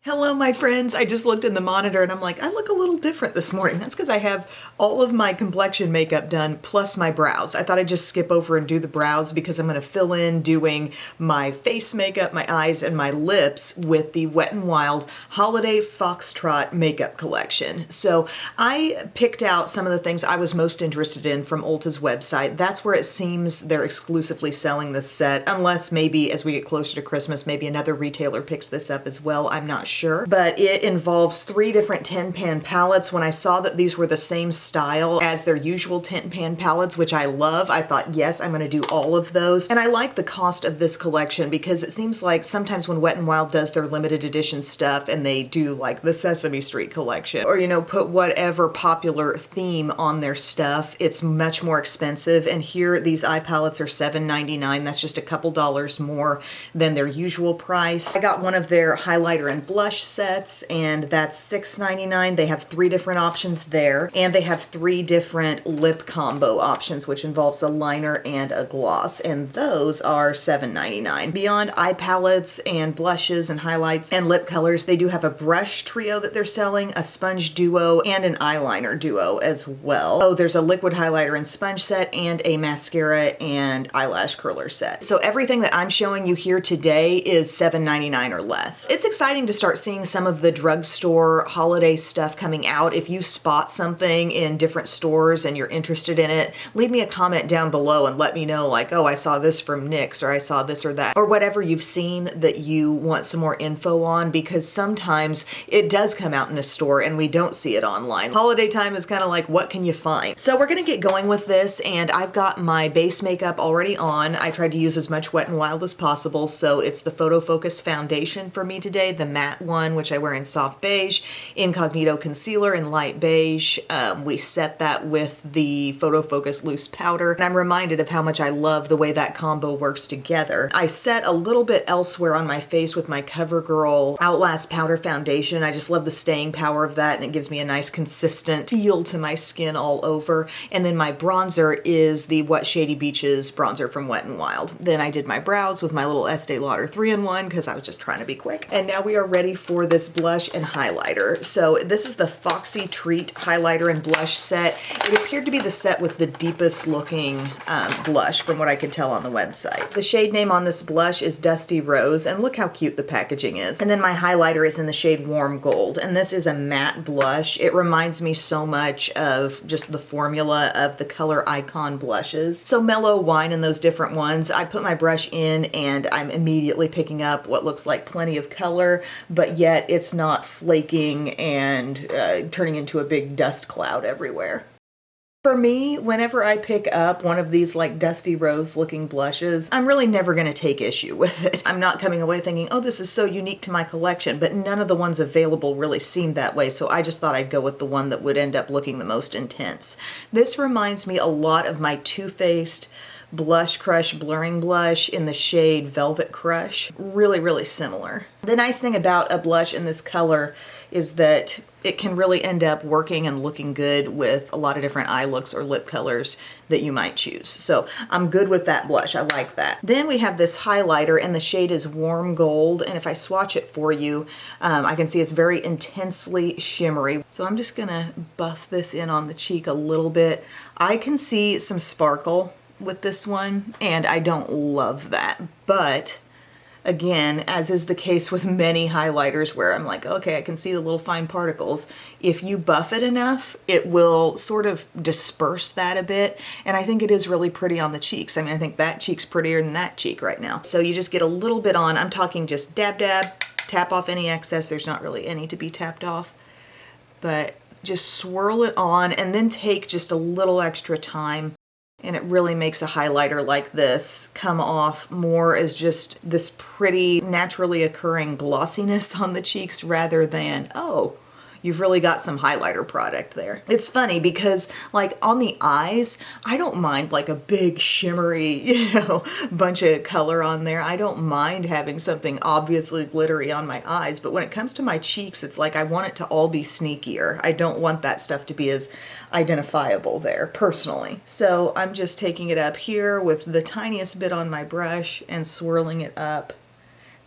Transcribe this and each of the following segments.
Hello, my friends. I just looked in the monitor and I'm like, I look a little different this morning. That's because I have all of my complexion makeup done plus my brows. I thought I'd just skip over and do the brows because I'm going to fill in doing my face makeup, my eyes, and my lips with the Wet n Wild Holiday Foxtrot makeup collection. So I picked out some of the things I was most interested in from Ulta's website. That's where it seems they're exclusively selling this set, unless maybe as we get closer to Christmas, maybe another retailer picks this up as well. I'm not sure. But it involves 3 different tin pan palettes. When I saw that these were the same style as their usual tin pan palettes, which I love, I thought, yes, I'm going to do all of those. And I like the cost of this collection because it seems like sometimes when Wet n Wild does their limited edition stuff and they do like the Sesame Street collection or, you know, put whatever popular theme on their stuff, it's much more expensive. And here these eye palettes are $7.99. That's just a couple dollars more than their usual price. I got one of their highlighter and blush sets, and that's $6.99. They have 3 different options there, and they have 3 different lip combo options, which involves a liner and a gloss, and those are $7.99. Beyond eye palettes and blushes and highlights and lip colors, they do have a brush trio that they're selling, a sponge duo, and an eyeliner duo as well. Oh, there's a liquid highlighter and sponge set and a mascara and eyelash curler set. So everything that I'm showing you here today is $7.99 or less. It's exciting to start seeing some of the drugstore holiday stuff coming out. If you spot something in different stores and you're interested in it, leave me a comment down below and let me know, like, oh, I saw this from NYX, or I saw this or that, or whatever you've seen that you want some more info on, because sometimes it does come out in a store and we don't see it online. Holiday time is kind of like, what can you find? So we're gonna get going with this, and I've got my base makeup already on. I tried to use as much Wet n Wild as possible, so it's the Photo Focus foundation for me today, the matte one, which I wear in soft beige, incognito concealer in light beige. We set that with the Photo Focus loose powder, and I'm reminded of how much I love the way that combo works together. I set a little bit elsewhere on my face with my CoverGirl Outlast powder foundation. I just love the staying power of that, and it gives me a nice consistent feel to my skin all over. And then my bronzer is the What Shady Beaches bronzer from Wet n Wild. Then I did my brows with my little Estee Lauder 3-in-1 because I was just trying to be quick. And now we are ready for this blush and highlighter. So this is the Foxy Treat highlighter and blush set. It appeared to be the set with the deepest looking blush from what I could tell on the website. The shade name on this blush is Dusty Rose, and look how cute the packaging is. And then my highlighter is in the shade Warm Gold, and this is a matte blush. It reminds me so much of just the formula of the Color Icon blushes. So Mellow Wine and those different ones. I put my brush in and I'm immediately picking up what looks like plenty of color, but yet it's not flaking and turning into a big dust cloud everywhere. For me, whenever I pick up one of these like Dusty Rose looking blushes, I'm really never going to take issue with it. I'm not coming away thinking, oh, this is so unique to my collection, but none of the ones available really seemed that way, so I just thought I'd go with the one that would end up looking the most intense. This reminds me a lot of my Too Faced Blush Crush Blurring Blush in the shade Velvet Crush. Really, really similar. The nice thing about a blush in this color is that it can really end up working and looking good with a lot of different eye looks or lip colors that you might choose. So I'm good with that blush. I like that. Then we have this highlighter, and the shade is Warm Gold. And if I swatch it for you, I can see it's very intensely shimmery. So I'm just gonna buff this in on the cheek a little bit. I can see some sparkle with this one, and I don't love that, but again, as is the case with many highlighters where I'm like, okay, I can see the little fine particles. If you buff it enough, it will sort of disperse that a bit, and I think it is really pretty on the cheeks. I mean, I think that cheek's prettier than that cheek right now. So you just get a little bit on. I'm talking just dab dab, tap off any excess. There's not really any to be tapped off, but just swirl it on and then take just a little extra time. And it really makes a highlighter like this come off more as just this pretty naturally occurring glossiness on the cheeks rather than, oh, you've really got some highlighter product there. It's funny because like on the eyes, I don't mind like a big shimmery, you know, bunch of color on there. I don't mind having something obviously glittery on my eyes, but when it comes to my cheeks, it's like I want it to all be sneakier. I don't want that stuff to be as identifiable there personally. So I'm just taking it up here with the tiniest bit on my brush and swirling it up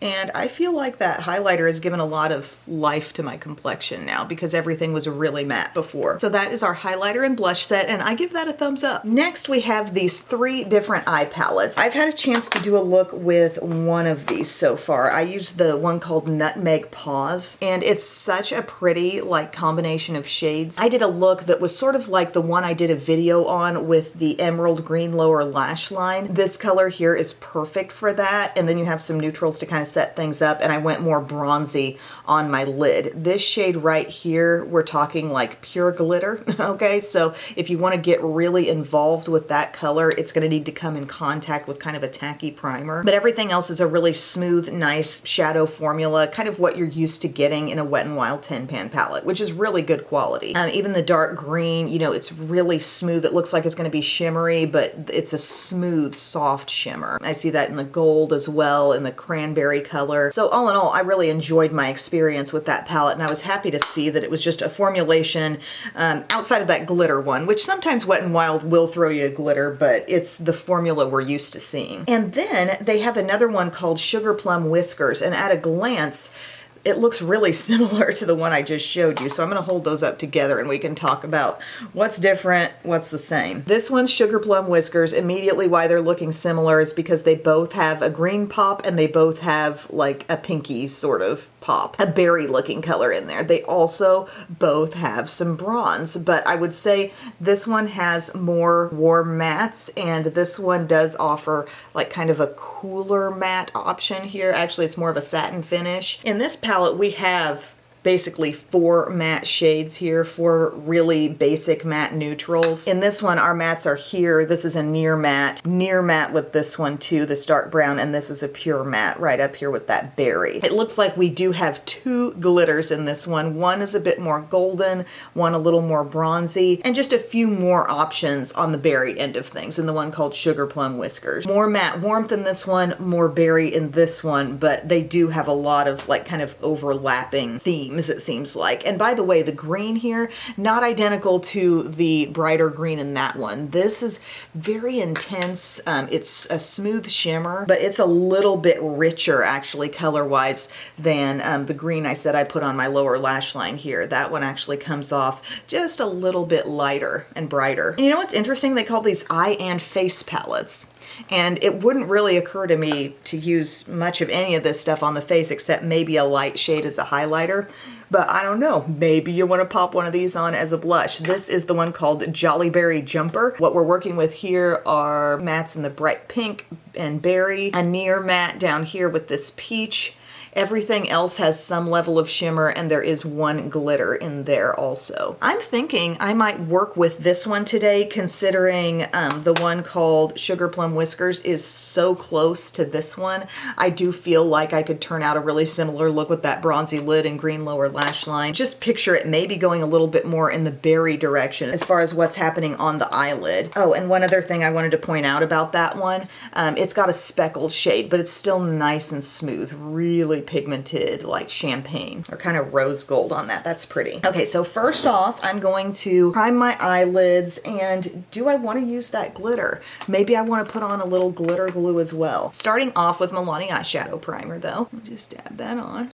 And I feel like that highlighter has given a lot of life to my complexion now because everything was really matte before. So that is our highlighter and blush set, and I give that a thumbs up. Next, we have these 3 different eye palettes. I've had a chance to do a look with one of these so far. I used the one called Nutmeg Paws, and it's such a pretty like combination of shades. I did a look that was sort of like the one I did a video on with the emerald green lower lash line. This color here is perfect for that, and then you have some neutrals to kind of set things up, and I went more bronzy on my lid. This shade right here, we're talking like pure glitter, okay? So if you want to get really involved with that color, it's going to need to come in contact with kind of a tacky primer. But everything else is a really smooth, nice shadow formula, kind of what you're used to getting in a Wet n Wild 10-pan palette, which is really good quality. Even the dark green, you know, it's really smooth. It looks like it's going to be shimmery, but it's a smooth, soft shimmer. I see that in the gold as well, in the cranberry color. So all in all, I really enjoyed my experience with that palette, and I was happy to see that it was just a formulation outside of that glitter one, which sometimes Wet n Wild will throw you a glitter, but it's the formula we're used to seeing. And then they have another one called Sugar Plum Whiskers, and at a glance, it looks really similar to the one I just showed you. So I'm going to hold those up together and we can talk about what's different, what's the same. This one's Sugar Plum Whiskers. Immediately why they're looking similar is because they both have a green pop and they both have like a pinky sort of pop, a berry looking color in there. They also both have some bronze, but I would say this one has more warm mattes and this one does offer like kind of a cooler matte option here. Actually, it's more of a satin finish. In this palette, we have basically 4 matte shades here, 4 really basic matte neutrals. In this one, our mattes are here. This is a near matte with this one too, this dark brown, and this is a pure matte right up here with that berry. It looks like we do have 2 glitters in this one. One is a bit more golden, one a little more bronzy, and just a few more options on the berry end of things in the one called Sugar Plum Whiskers. More matte warmth in this one, more berry in this one, but they do have a lot of like kind of overlapping themes, it seems like. And by the way, the green here, not identical to the brighter green in that one. This is very intense. It's a smooth shimmer, but it's a little bit richer actually color-wise than the green I said I put on my lower lash line here. That one actually comes off just a little bit lighter and brighter. And you know what's interesting? They call these eye and face palettes. And it wouldn't really occur to me to use much of any of this stuff on the face except maybe a light shade as a highlighter. But I don't know, maybe you want to pop one of these on as a blush. This is the one called Jolly Berry Jumper. What we're working with here are mattes in the bright pink and berry, a near matte down here with this peach. Everything else has some level of shimmer and there is one glitter in there also. I'm thinking I might work with this one today considering the one called Sugar Plum Whiskers is so close to this one. I do feel like I could turn out a really similar look with that bronzy lid and green lower lash line. Just picture it maybe going a little bit more in the berry direction as far as what's happening on the eyelid. Oh, and one other thing I wanted to point out about that one, it's got a speckled shade, but it's still nice and smooth, really pigmented like champagne or kind of rose gold on that. That's pretty. Okay, so first off, I'm going to prime my eyelids, and do I want to use that glitter? Maybe I want to put on a little glitter glue as well. Starting off with Milani eyeshadow primer though. Just dab that on.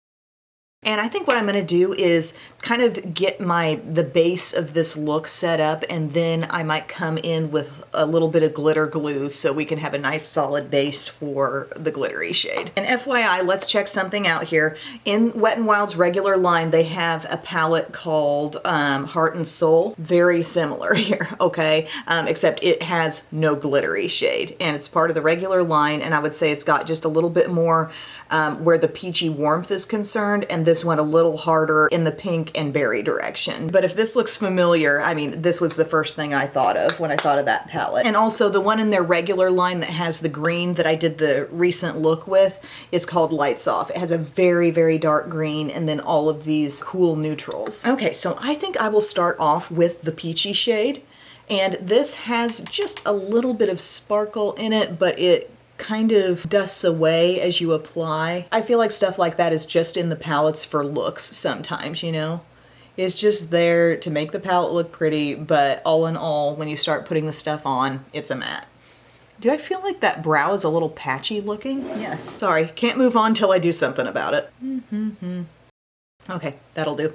And I think what I'm going to do is kind of get the base of this look set up, and then I might come in with a little bit of glitter glue so we can have a nice solid base for the glittery shade. And FYI, let's check something out here. In Wet n Wild's regular line, they have a palette called Heart and Soul. Very similar here, okay? Except it has no glittery shade, and it's part of the regular line, and I would say it's got just a little bit more where the peachy warmth is concerned, and this one a little harder in the pink and berry direction. But if this looks familiar, I mean, this was the first thing I thought of when I thought of that palette. And also the one in their regular line that has the green that I did the recent look with is called Lights Off. It has a very, very dark green and then all of these cool neutrals. Okay, so I think I will start off with the peachy shade. And this has just a little bit of sparkle in it, but it kind of dusts away as you apply. I feel like stuff like that is just in the palettes for looks sometimes, you know? It's just there to make the palette look pretty, but all in all, when you start putting the stuff on, it's a matte. Do I feel like that brow is a little patchy looking? Yes. Sorry, can't move on till I do something about it. Okay, that'll do.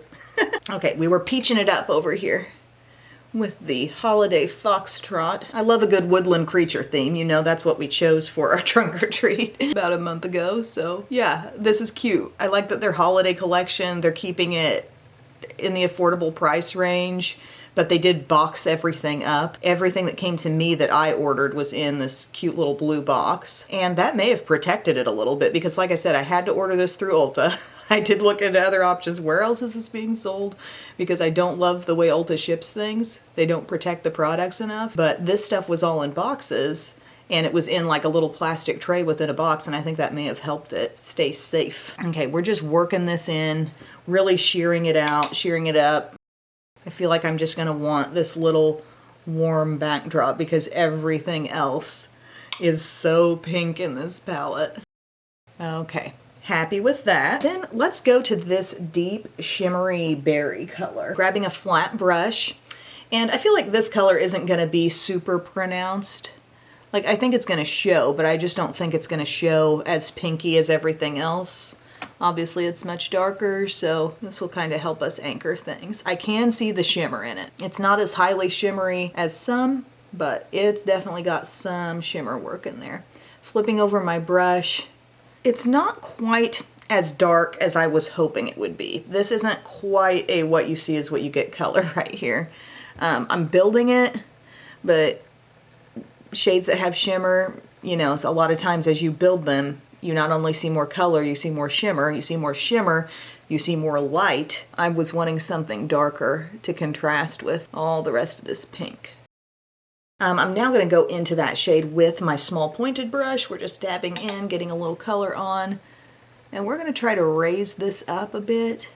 Okay, we were peaching it up over here with the holiday Foxtrot. I love a good woodland creature theme. You know, that's what we chose for our trunk or treat about a month ago. So yeah, this is cute. I like that their holiday collection, they're keeping it in the affordable price range, but they did box everything up. Everything that came to me that I ordered was in this cute little blue box. And that may have protected it a little bit because like I said, I had to order this through Ulta. I did look into other options. Where else is this being sold? Because I don't love the way Ulta ships things. They don't protect the products enough. But this stuff was all in boxes and it was in like a little plastic tray within a box, and I think that may have helped it stay safe. Okay, we're just working this in, really shearing it out, shearing it up. I feel like I'm just gonna want this little warm backdrop because everything else is so pink in this palette. Okay, happy with that. Then let's go to this deep shimmery berry color. Grabbing a flat brush, and I feel like this color isn't gonna be super pronounced. Like, I think it's gonna show, but I just don't think it's gonna show as pinky as everything else. Obviously it's much darker, so this will kind of help us anchor things. I can see the shimmer in it. It's not as highly shimmery as some, but it's definitely got some shimmer work in there. Flipping over my brush, it's not quite as dark as I was hoping it would be. This isn't quite a what you see is what you get color right here. I'm building it, but shades that have shimmer, you know, so a lot of times as you build them, you not only see more color, you see more shimmer, you see more shimmer, you see more light. I was wanting something darker to contrast with all the rest of this pink. I'm now going to go into that shade with my small pointed brush. We're just dabbing in, getting a little color on, and we're going to try to raise this up a bit.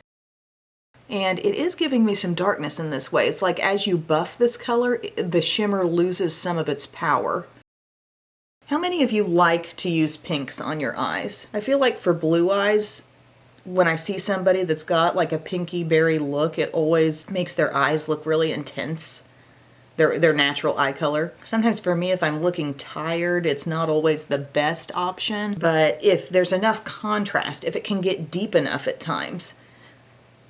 And it is giving me some darkness in this way. It's like as you buff this color, the shimmer loses some of its power. How many of you like to use pinks on your eyes? I feel like for blue eyes, when I see somebody that's got like a pinky berry look, it always makes their eyes look really intense. Their natural eye color. Sometimes for me, if I'm looking tired, it's not always the best option. But if there's enough contrast, if it can get deep enough at times,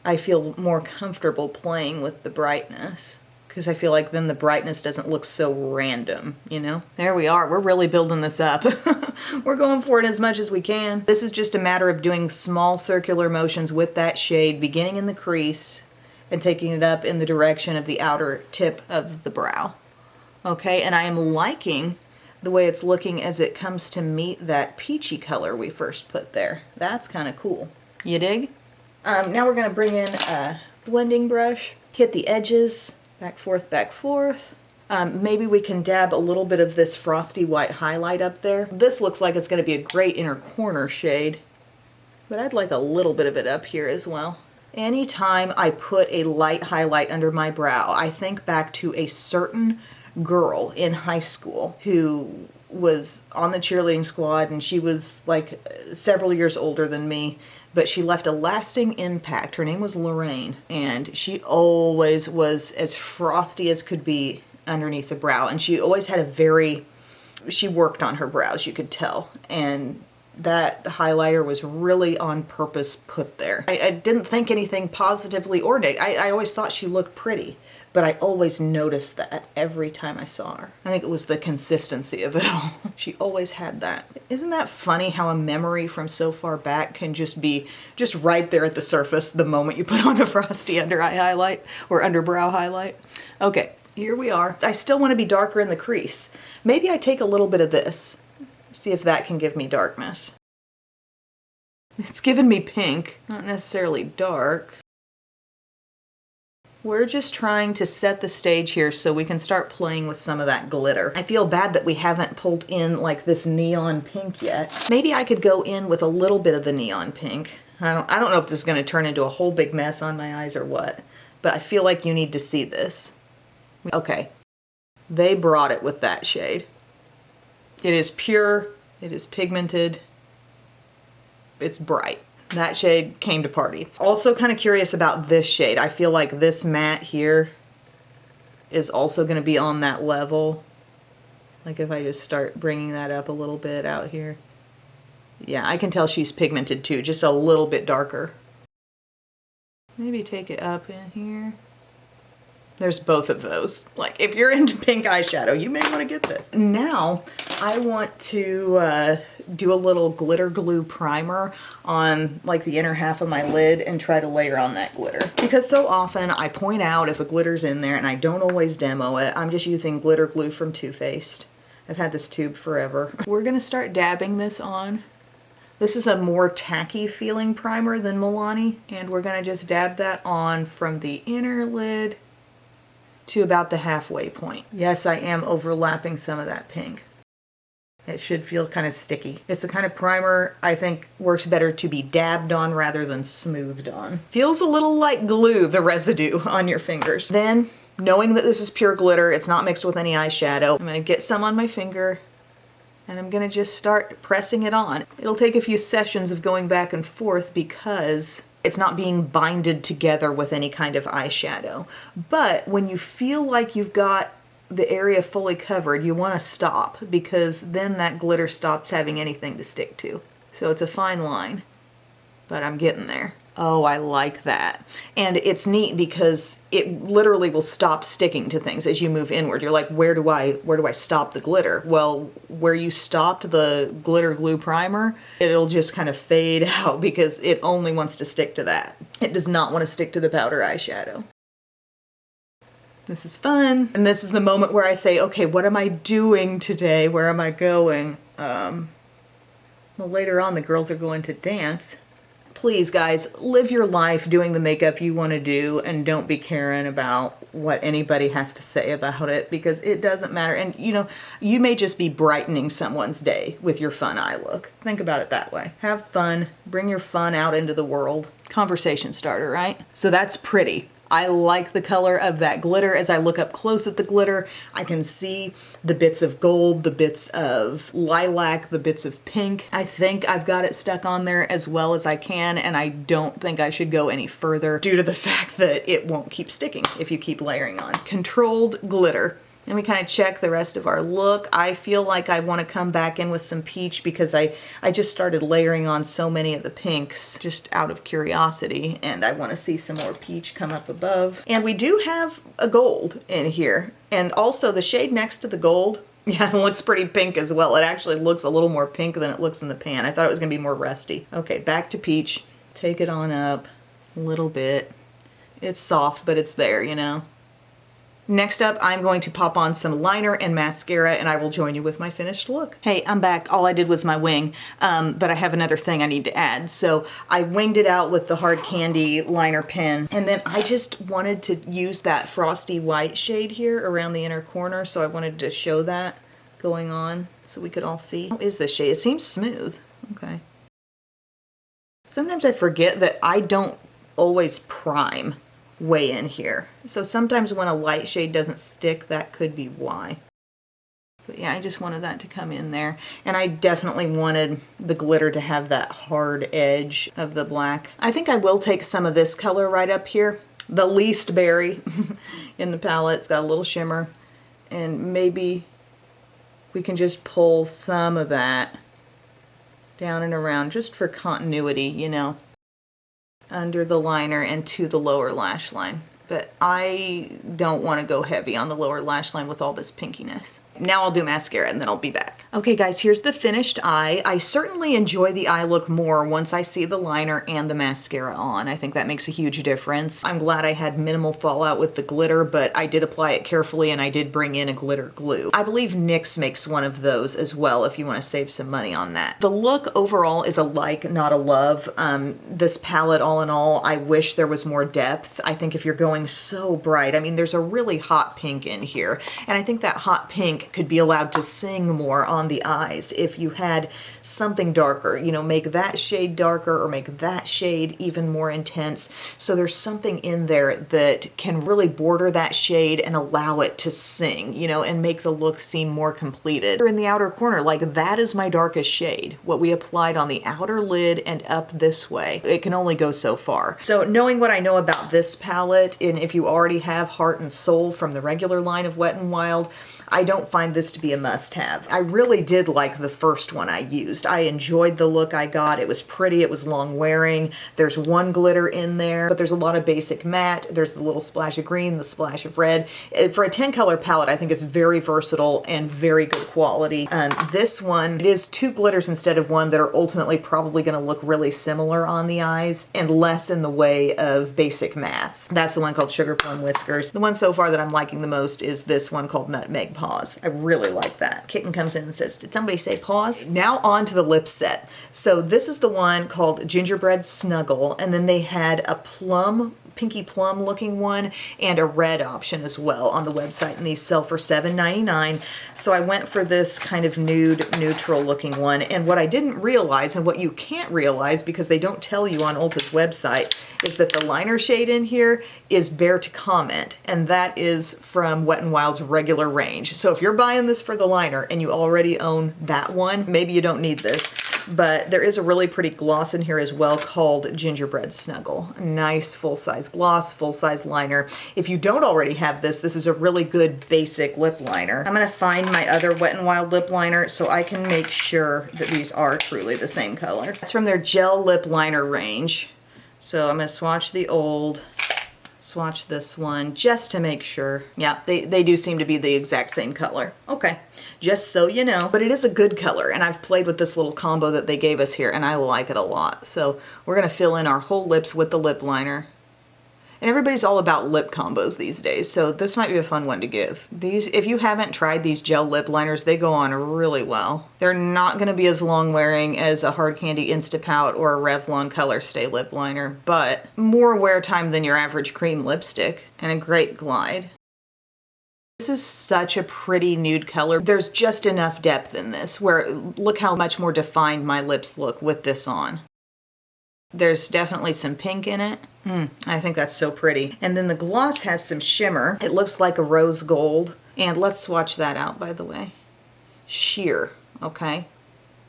I feel more comfortable playing with the brightness. Because I feel like then the brightness doesn't look so random, you know? There we are, we're really building this up. We're going for it as much as we can. This is just a matter of doing small circular motions with that shade, beginning in the crease and taking it up in the direction of the outer tip of the brow. Okay, and I am liking the way it's looking as it comes to meet that peachy color we first put there. That's kind of cool. You dig? Now we're gonna bring in a blending brush, hit the edges, back forth. Maybe we can dab a little bit of this frosty white highlight up there. This looks like it's going to be a great inner corner shade, but I'd like a little bit of it up here as well. Anytime I put a light highlight under my brow, I think back to a certain girl in high school who was on the cheerleading squad, and she was like several years older than me, but she left a lasting impact. Her name was Lorraine, and she always was as frosty as could be underneath the brow, and she always had she worked on her brows, you could tell, and that highlighter was really on purpose put there. I didn't think anything positively or negative. I always thought she looked pretty, but I always noticed that every time I saw her. I think it was the consistency of it all. She always had that. Isn't that funny how a memory from so far back can just be just right there at the surface the moment you put on a frosty under eye highlight or underbrow highlight? Okay, here we are. I still want to be darker in the crease. Maybe I take a little bit of this, see if that can give me darkness. It's given me pink, not necessarily dark. We're just trying to set the stage here so we can start playing with some of that glitter. I feel bad that we haven't pulled in like this neon pink yet. Maybe I could go in with a little bit of the neon pink. I don't know if this is going to turn into a whole big mess on my eyes or what, but I feel like you need to see this. Okay, they brought it with that shade. It is pure, it is pigmented, it's bright. That shade came to party. Also kind of curious about this shade. I feel like this matte here is also going to be on that level. Like if I just start bringing that up a little bit out here. Yeah, I can tell she's pigmented too, just a little bit darker. Maybe take it up in here. There's both of those. Like if you're into pink eyeshadow, you may want to get this. Now I want to do a little glitter glue primer on like the inner half of my lid and try to layer on that glitter. Because so often I point out if a glitter's in there and I don't always demo it. I'm just using glitter glue from Too Faced. I've had this tube forever. We're gonna start dabbing this on. This is a more tacky feeling primer than Milani, and we're gonna just dab that on from the inner lid to about the halfway point. Yes, I am overlapping some of that pink. It should feel kind of sticky. It's the kind of primer I think works better to be dabbed on rather than smoothed on. Feels a little like glue, the residue on your fingers. Then, knowing that this is pure glitter, it's not mixed with any eyeshadow, I'm gonna get some on my finger and I'm gonna just start pressing it on. It'll take a few sessions of going back and forth because it's not being binded together with any kind of eyeshadow. But when you feel like you've got the area fully covered, you want to stop because then that glitter stops having anything to stick to. So it's a fine line, but I'm getting there. Oh, I like that. And it's neat because it literally will stop sticking to things as you move inward. You're like, where do I stop the glitter? Well, where you stopped the glitter glue primer, it'll just kind of fade out because it only wants to stick to that. It does not want to stick to the powder eyeshadow. This is fun. And this is the moment where I say, okay, what am I doing today? Where am I going? Well, later on the girls are going to dance. Please, guys, live your life doing the makeup you want to do and don't be caring about what anybody has to say about it because it doesn't matter. And, you know, you may just be brightening someone's day with your fun eye look. Think about it that way. Have fun. Bring your fun out into the world. Conversation starter, right? So that's pretty. I like the color of that glitter. As I look up close at the glitter, I can see the bits of gold, the bits of lilac, the bits of pink. I think I've got it stuck on there as well as I can, and I don't think I should go any further due to the fact that it won't keep sticking if you keep layering on. Controlled glitter. And we kind of check the rest of our look. I feel like I want to come back in with some peach because I just started layering on so many of the pinks just out of curiosity, and I want to see some more peach come up above. And we do have a gold in here, and also the shade next to the gold, yeah, it looks pretty pink as well. It actually looks a little more pink than it looks in the pan. I thought it was going to be more rusty. Okay, back to peach. Take it on up a little bit. It's soft, but it's there, you know. Next up, I'm going to pop on some liner and mascara, and I will join you with my finished look. Hey, I'm back. All I did was my wing, but I have another thing I need to add. So I winged it out with the Hard Candy liner pen, and then I just wanted to use that frosty white shade here around the inner corner, so I wanted to show that going on so we could all see. How is this shade? It seems smooth. Okay. Sometimes I forget that I don't always prime way in here. So sometimes when a light shade doesn't stick, that could be why. But yeah, I just wanted that to come in there. And I definitely wanted the glitter to have that hard edge of the black. I think I will take some of this color right up here. The least berry in the palette. It's got a little shimmer. And maybe we can just pull some of that down and around just for continuity, you know, under the liner and to the lower lash line. But I don't want to go heavy on the lower lash line with all this pinkiness. Now I'll do mascara and then I'll be back. Okay guys, here's the finished eye. I certainly enjoy the eye look more once I see the liner and the mascara on. I think that makes a huge difference. I'm glad I had minimal fallout with the glitter, but I did apply it carefully and I did bring in a glitter glue. I believe NYX makes one of those as well if you want to save some money on that. The look overall is a like, not a love. This palette, all in all, I wish there was more depth. I think if you're going so bright, I mean, there's a really hot pink in here, and I think that hot pink could be allowed to sing more on the eyes if you had something darker, you know, make that shade darker or make that shade even more intense. So there's something in there that can really border that shade and allow it to sing, you know, and make the look seem more completed. In the outer corner, like that is my darkest shade, what we applied on the outer lid and up this way. It can only go so far. So knowing what I know about this palette, and if you already have Heart and Soul from the regular line of Wet n Wild, I don't find this to be a must-have. I really did like the first one I used. I enjoyed the look I got. It was pretty, it was long wearing. There's one glitter in there, but there's a lot of basic matte. There's the little splash of green, the splash of red. For a 10 color palette, I think it's very versatile and very good quality. This one, it is 2 glitters instead of 1 that are ultimately probably gonna look really similar on the eyes and less in the way of basic mattes. That's the one called Sugar Plum Whiskers. The one so far that I'm liking the most is this one called Nutmeg Paws. I really like that. Kitten comes in and says, did somebody say pause? Now on to the lip set. So this is the one called Gingerbread Snuggle, and then they had a plum, pinky plum looking one and a red option as well on the website, and these sell for $7.99. So I went for this kind of nude neutral looking one, and what I didn't realize, and what you can't realize because they don't tell you on Ulta's website, is that the liner shade in here is Bare to Comment, and that is from Wet n Wild's regular range. So if you're buying this for the liner and you already own that one, maybe you don't need this. But there is a really pretty gloss in here as well called Gingerbread Snuggle. A nice full-size gloss, full-size liner. If you don't already have this, this is a really good basic lip liner. I'm gonna find my other Wet n Wild lip liner so I can make sure that these are truly the same color. It's from their gel lip liner range. So I'm gonna swatch the old, swatch this one just to make sure. Yeah, they do seem to be the exact same color. Okay, just so you know. But it is a good color, and I've played with this little combo that they gave us here, and I like it a lot. So we're gonna fill in our whole lips with the lip liner. And everybody's all about lip combos these days, so this might be a fun one to give. These, if you haven't tried these gel lip liners, they go on really well. They're not gonna be as long wearing as a Hard Candy Instapout or a Revlon Color Stay lip liner, but more wear time than your average cream lipstick, and a great glide. This is such a pretty nude color. There's just enough depth in this where, look how much more defined my lips look with this on. There's definitely some pink in it. I think that's so pretty. And then the gloss has some shimmer. It looks like a rose gold. And let's swatch that out, by the way. Sheer, okay?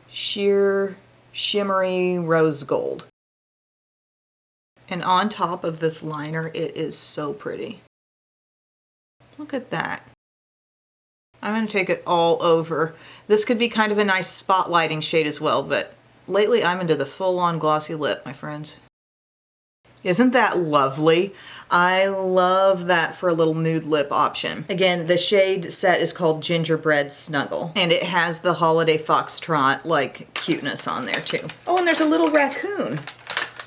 Sheer, shimmery rose gold. And on top of this liner, it is so pretty. Look at that. I'm gonna take it all over. This could be kind of a nice spotlighting shade as well, but lately I'm into the full-on glossy lip, my friends. Isn't that lovely? I love that for a little nude lip option. Again, the shade set is called Gingerbread Snuggle, and it has the holiday Foxtrot like cuteness on there too. Oh, and there's a little raccoon.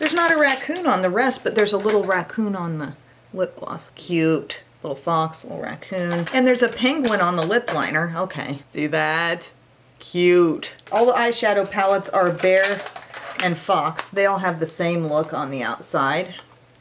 There's not a raccoon on the rest, but there's a little raccoon on the lip gloss. Cute. Little fox, little raccoon. And there's a penguin on the lip liner. Okay, see that? Cute. All the eyeshadow palettes are Bear and Fox. They all have the same look on the outside,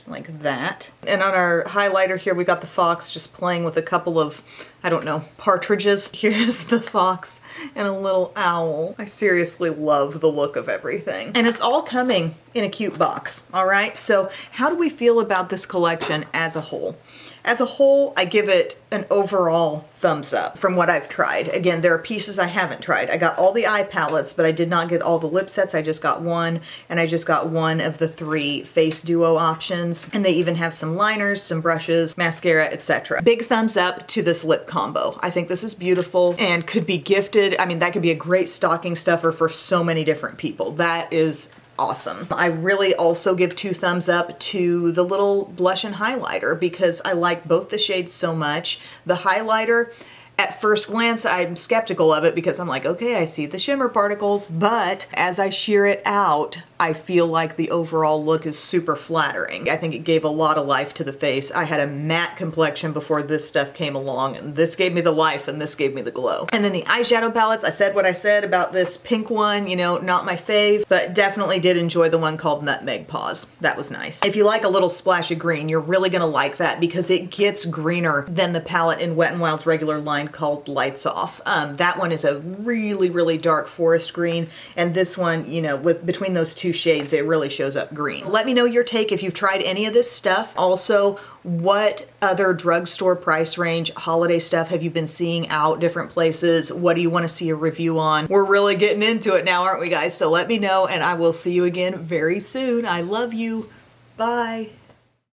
like that. And on our highlighter here, we got the fox just playing with a couple of, I don't know, partridges. Here's the fox and a little owl. I seriously love the look of everything. And it's all coming in a cute box, all right? So how do we feel about this collection as a whole? As a whole, I give it an overall thumbs up from what I've tried. Again, there are pieces I haven't tried. I got all the eye palettes, but I did not get all the lip sets. I just got one, and I just got one of the 3 face duo options. And they even have some liners, some brushes, mascara, etc. Big thumbs up to this lip combo. I think this is beautiful and could be gifted. I mean, that could be a great stocking stuffer for so many different people. That is awesome. I really also give 2 thumbs up to the little blush and highlighter because I like both the shades so much. The highlighter, at first glance, I'm skeptical of it because I'm like, okay, I see the shimmer particles, but as I sheer it out, I feel like the overall look is super flattering. I think it gave a lot of life to the face. I had a matte complexion before this stuff came along, and this gave me the life and this gave me the glow. And then the eyeshadow palettes, I said what I said about this pink one, you know, not my fave, but definitely did enjoy the one called Nutmeg Paws. That was nice. If you like a little splash of green, you're really gonna like that because it gets greener than the palette in Wet n Wild's regular line called Lights Off. That one is a really, really dark forest green, and this one, you know, with between those 2 shades, it really shows up green. Let me know your take if you've tried any of this stuff. Also, what other drugstore price range holiday stuff have you been seeing out different places? What do you want to see a review on? We're really getting into it now, aren't we guys? So let me know, and I will see you again very soon. I love you. Bye.